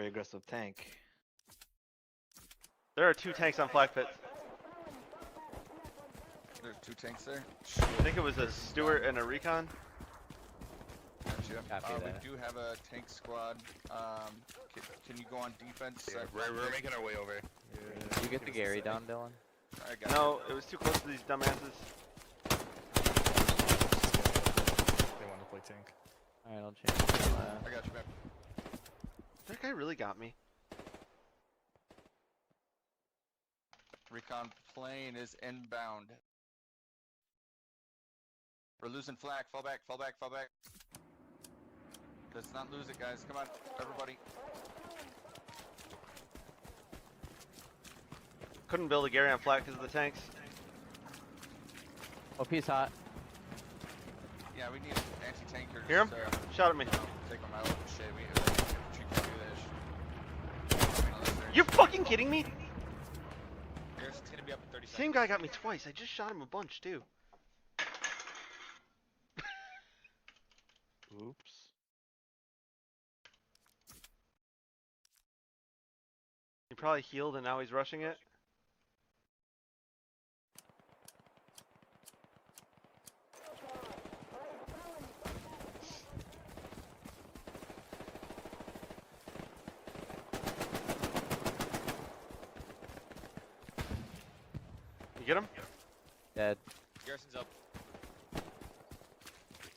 very aggressive tank. There are 2 tanks on Flag Pit. There's 2 tanks there. I think it was a Stewart and a Recon. Gotcha. Copy We that. do have a tank squad. Can you go on defense? Yeah, we're making our way over. Did you get the Gary down, Dylan? I got No, it was too close to these dumbasses. They want to play tank. Alright, I'll change. I got you, man. That guy really got me. Recon plane is inbound. We're losing flag. Fall back, fall back, fall back. Let's not lose it, guys. Come on, everybody. Couldn't build a Gary on flat because of the tanks. OP's hot. Yeah, we need anti-tankers. Hear him? Shot at me. Take them out and shit. We can do this. You fucking kidding me? Garrison's gonna be up in 30 seconds. Same guy got me twice. I just shot him a bunch too. Oops. He probably healed and now he's rushing it. You get him? Dead. Garrison's up.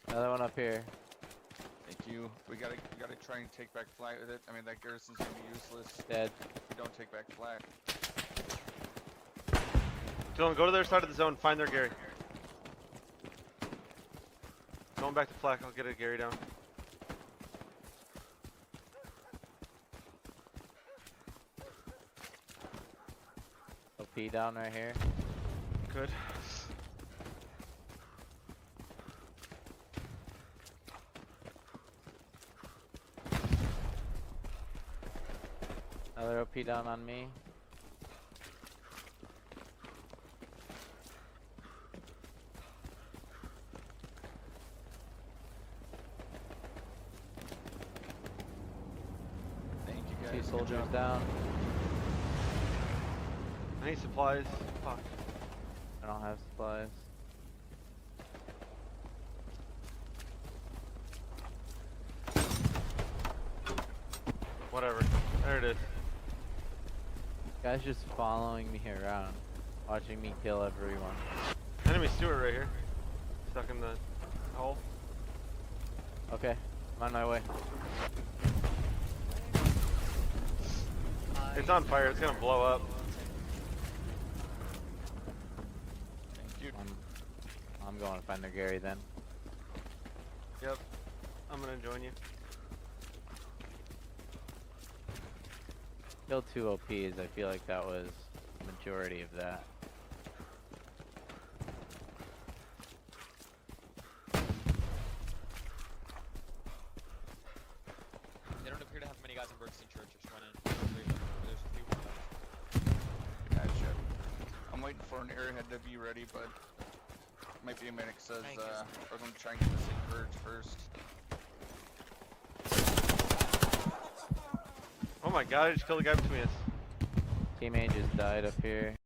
Another one up here. Thank you. We gotta try and take back flag with it. I mean, that garrison's gonna be useless Dead. if we don't take back flag. Dylan, go to their side of the zone, find their Gary. Going back to flak, I'll get a Gary down. OP down right here. Good. Another OP down on me. Thank you, guys. Two Good soldiers job. down. I need supplies. Fuck. I don't have supplies. Whatever. There it is. Guy's just following me around, watching me kill everyone. Enemy Stewart right here. Stuck in the hole. Okay, I'm on my way. It's on fire. It's gonna blow up. Thank you. I'm going to find their Gary then. Yep. I'm gonna join you. Killed 2 OPs, I feel like that was the majority of that. They don't appear to have many guys in Bergstein Church. Just running. There's a few more guys. Gotcha. I'm waiting for an airhead to be ready, but might be a minute. Says we're gonna try and get this thing purged first. Oh my god, I just killed a guy between us. Teammate just died up here.